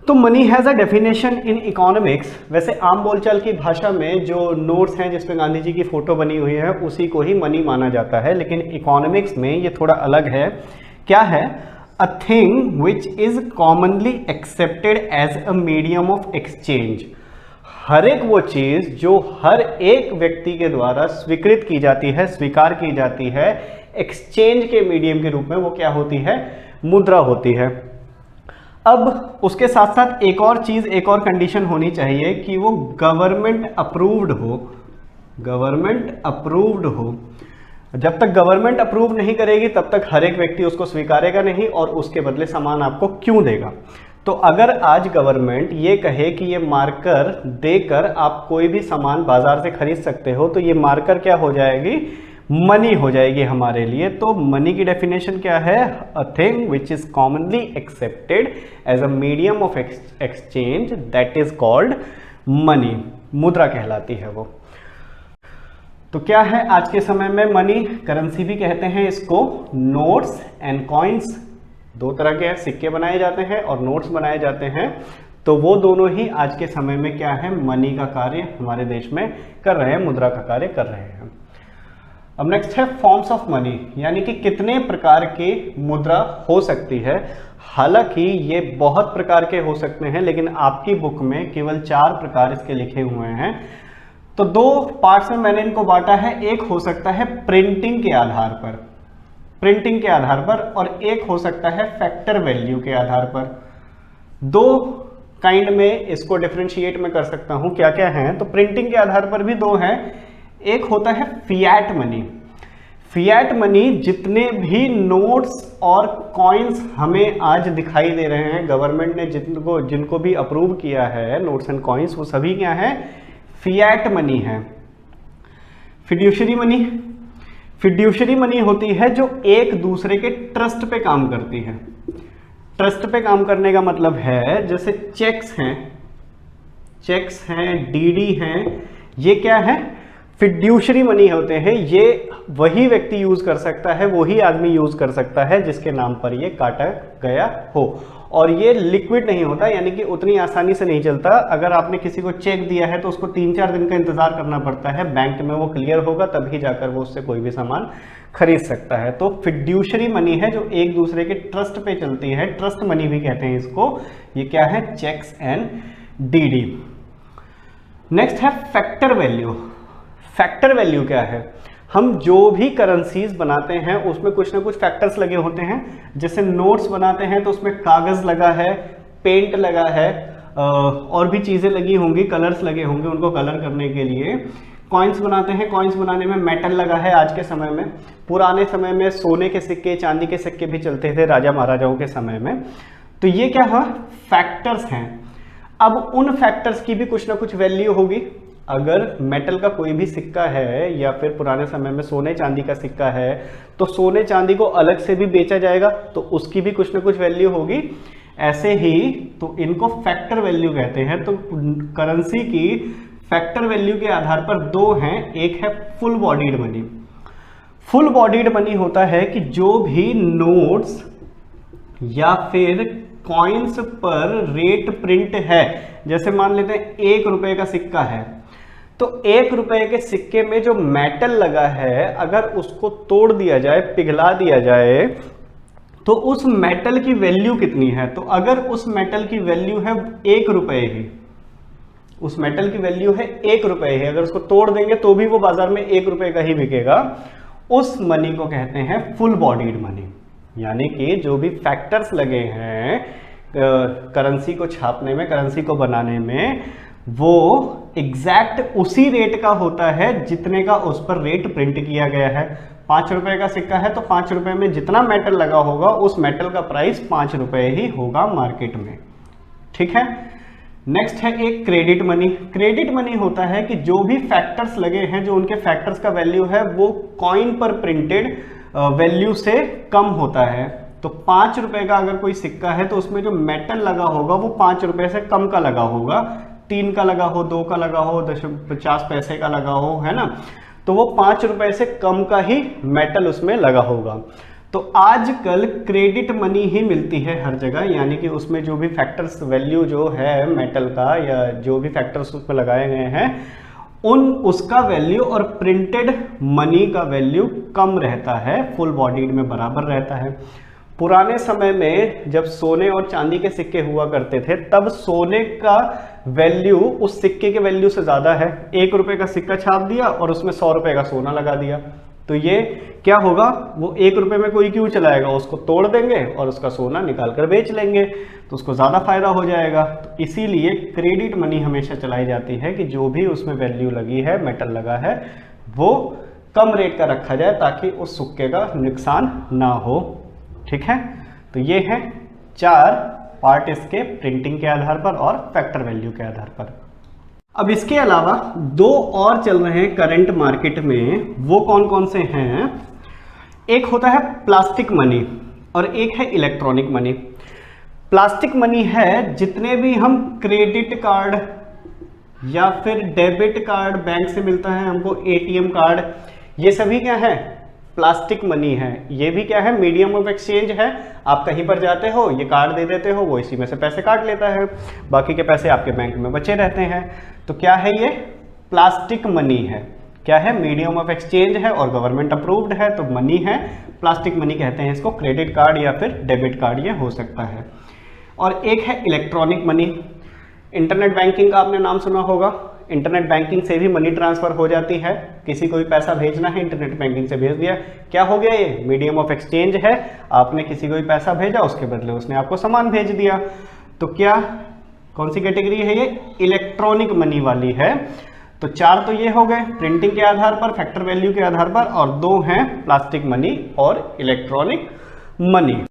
तो money has a definition in economics. वैसे आम बोलचाल की भाषा में जो नोट्स हैं जिसमें गांधी जी की फोटो बनी हुई है उसी को ही मनी माना जाता है, लेकिन इकोनॉमिक्स में ये थोड़ा अलग है। क्या है? A thing which is commonly accepted as a medium of exchange. हर एक वो चीज जो हर एक व्यक्ति के द्वारा स्वीकृत की जाती है, स्वीकार की जाती है एक्सचेंज के मीडियम के रूप में, वो क्या होती है? मुद्रा होती है। अब उसके साथ साथ एक और चीज, एक और कंडीशन होनी चाहिए कि वो गवर्नमेंट अप्रूव्ड हो। गवर्नमेंट अप्रूव्ड हो। जब तक गवर्नमेंट अप्रूव नहीं करेगी तब तक हर एक व्यक्ति उसको स्वीकारेगा नहीं और उसके बदले सामान आपको क्यों देगा। तो अगर आज गवर्नमेंट ये कहे कि ये मार्कर देकर आप कोई भी सामान बाजार से खरीद सकते हो, तो ये मार्कर क्या हो जाएगी? मनी हो जाएगी हमारे लिए। तो मनी की डेफिनेशन क्या है? A thing which is commonly accepted as a medium of exchange, that is called money. मुद्रा कहलाती है वो। तो क्या है आज के समय में मनी? करेंसी भी कहते हैं इसको। नोट्स एंड कॉइन्स, दो तरह के सिक्के बनाए जाते हैं और नोट्स बनाए जाते हैं। तो वो दोनों ही आज के समय में क्या है? मनी का कार्य हमारे देश में कर रहे हैं, मुद्रा का कार्य कर रहे हैं। अब नेक्स्ट है फॉर्म्स ऑफ मनी, यानी कि कितने प्रकार की मुद्रा हो सकती है। हालांकि ये बहुत प्रकार के हो सकते हैं, लेकिन आपकी बुक में केवल 4 प्रकार इसके लिखे हुए हैं। तो 2 पार्ट्स में मैंने इनको बांटा है। एक हो सकता है प्रिंटिंग के आधार पर, प्रिंटिंग के आधार पर, और एक हो सकता है फैक्टर वैल्यू के आधार पर। 2 काइंड में इसको डिफरेंशिएट में कर सकता हूं। क्या क्या है? तो प्रिंटिंग के आधार पर भी 2 हैं। एक होता है फिएट मनी। फिएट मनी जितने भी नोट्स और कॉइन्स हमें आज दिखाई दे रहे हैं, गवर्नमेंट ने जिनको भी अप्रूव किया है नोट्स एंड कॉइन्स, वो सभी क्या है? फिएट मनी है। फिड्यूशरी मनी, फिड्यूशरी मनी होती है जो एक दूसरे के ट्रस्ट पे काम करती है। ट्रस्ट पे काम करने का मतलब है जैसे चेक्स हैं, चेक्स हैं, डीडी हैं, ये क्या है? फिड्यूशरी मनी होते हैं। ये वही व्यक्ति यूज कर सकता है, वही आदमी यूज कर सकता है जिसके नाम पर ये काटा गया हो, और ये लिक्विड नहीं होता, यानी कि उतनी आसानी से नहीं चलता। अगर आपने किसी को चेक दिया है तो उसको 3-4 दिन का इंतजार करना पड़ता है, बैंक में वो क्लियर होगा तभी जाकर वो उससे कोई भी सामान खरीद सकता है। तो फिड्यूशरी मनी है जो एक दूसरे के ट्रस्ट पे चलती है, ट्रस्ट मनी भी कहते हैं इसको। ये क्या है? Cheques and DD. नेक्स्ट है फैक्टर वैल्यू। फैक्टर वैल्यू क्या है? हम जो भी करेंसीज बनाते हैं उसमें कुछ ना कुछ फैक्टर्स लगे होते हैं। जैसे नोट्स बनाते हैं तो उसमें कागज लगा है, पेंट लगा है, और भी चीजें लगी होंगी, कलर्स लगे होंगे उनको कलर करने के लिए। कॉइन्स बनाते हैं, कॉइन्स बनाने में मेटल लगा है आज के समय में। पुराने समय में सोने के सिक्के, चांदी के सिक्के भी चलते थे राजा महाराजाओं के समय में। तो ये क्या है? फैक्टर्स हैं। अब उन फैक्टर्स की भी कुछ ना कुछ वैल्यू होगी। अगर मेटल का कोई भी सिक्का है या फिर पुराने समय में सोने चांदी का सिक्का है तो सोने चांदी को अलग से भी बेचा जाएगा, तो उसकी भी कुछ ना कुछ वैल्यू होगी। ऐसे ही तो इनको फैक्टर वैल्यू कहते हैं। तो करेंसी की फैक्टर वैल्यू के आधार पर 2 हैं। एक है full bodied money. Full bodied money होता है कि जो भी नोट्स या फिर कॉइन्स पर रेट प्रिंट है, जैसे मान लेते हैं 1 रुपए का सिक्का है, तो 1 रुपए के सिक्के में जो मेटल लगा है अगर उसको तोड़ दिया जाए, पिघला दिया जाए, तो उस मेटल की वैल्यू कितनी है? तो अगर उस मेटल की वैल्यू है 1 रुपए ही, उस मेटल की वैल्यू है 1 रुपए ही, अगर उसको तोड़ देंगे तो भी वो बाजार में 1 रुपए का ही बिकेगा, उस मनी को कहते हैं फुल बॉडीड मनी। यानी कि जो भी फैक्टर्स लगे हैं करेंसी को छापने में, करेंसी को बनाने में, वो एग्जैक्ट उसी रेट का होता है जितने का उस पर रेट प्रिंट किया गया है। 5 रुपए का सिक्का है तो 5 रुपए में जितना मेटल लगा होगा उस मेटल का प्राइस 5 रुपए ही होगा मार्केट में। ठीक है। नेक्स्ट है एक क्रेडिट मनी। क्रेडिट मनी होता है कि जो भी फैक्टर्स लगे हैं, जो उनके फैक्टर्स का वैल्यू है वो कॉइन पर प्रिंटेड वैल्यू से कम होता है। तो 5 रुपए का अगर कोई सिक्का है तो उसमें जो मेटल लगा होगा वो 5 रुपए से कम का लगा होगा, 3 का लगा हो, 2 का लगा हो, 50 पैसे का लगा हो, है ना, तो वो 5 रुपए से कम का ही मेटल उसमें लगा होगा। तो आजकल क्रेडिट मनी ही मिलती है हर जगह, यानी कि उसमें जो भी फैक्टर्स वैल्यू जो है मेटल का या जो भी फैक्टर्स उसमें लगाए गए हैं उसका वैल्यू और प्रिंटेड मनी का वैल्यू कम रहता है, फुल बॉडीड में बराबर रहता है। पुराने समय में जब सोने और चांदी के सिक्के हुआ करते थे तब सोने का वैल्यू उस सिक्के के वैल्यू से ज़्यादा है। 1 रुपये का सिक्का छाप दिया और उसमें 100 रुपये का सोना लगा दिया, तो ये क्या होगा, वो 1 रुपये में कोई क्यों चलाएगा, उसको तोड़ देंगे और उसका सोना निकाल कर बेच लेंगे, तो उसको ज़्यादा फायदा हो जाएगा। तो इसीलिए क्रेडिट मनी हमेशा चलाई जाती है कि जो भी उसमें वैल्यू लगी है, मेटल लगा है, वो कम रेट का रखा जाए ताकि उस सिक्के का नुकसान ना हो। ठीक है, तो ये है 4 पार्ट इसके, प्रिंटिंग के आधार पर और फैक्टर वैल्यू के आधार पर। अब इसके अलावा 2 और चल रहे हैं करंट मार्केट में, वो कौन कौन से हैं? एक होता है प्लास्टिक मनी और एक है इलेक्ट्रॉनिक मनी। प्लास्टिक मनी है जितने भी हम क्रेडिट कार्ड या फिर डेबिट कार्ड बैंक से मिलता है हमको, एटीएम कार्ड, ये सभी क्या है, प्लास्टिक मनी है। ये भी क्या है, मीडियम ऑफ एक्सचेंज है। आप कहीं पर जाते हो, ये कार्ड दे देते हो, वो इसी में से पैसे काट लेता है, बाकी के पैसे आपके बैंक में बचे रहते हैं। तो क्या है, ये प्लास्टिक मनी है। क्या है, मीडियम ऑफ एक्सचेंज है और गवर्नमेंट अप्रूव्ड है, तो मनी है, प्लास्टिक मनी कहते हैं इसको। क्रेडिट कार्ड या फिर डेबिट कार्ड ये हो सकता है। और एक है इलेक्ट्रॉनिक मनी। इंटरनेट बैंकिंग का आपने नाम सुना होगा, इंटरनेट बैंकिंग से भी मनी ट्रांसफर हो जाती है। किसी को भी पैसा भेजना है, इंटरनेट बैंकिंग से भेज दिया, क्या हो गया, ये मीडियम ऑफ एक्सचेंज है। आपने किसी को भी पैसा भेजा, उसके बदले उसने आपको सामान भेज दिया, तो क्या, कौन सी कैटेगरी है ये, इलेक्ट्रॉनिक मनी वाली है। तो 4 तो ये हो गए प्रिंटिंग के आधार पर, फैक्टर वैल्यू के आधार पर, और 2 हैं प्लास्टिक मनी और इलेक्ट्रॉनिक मनी।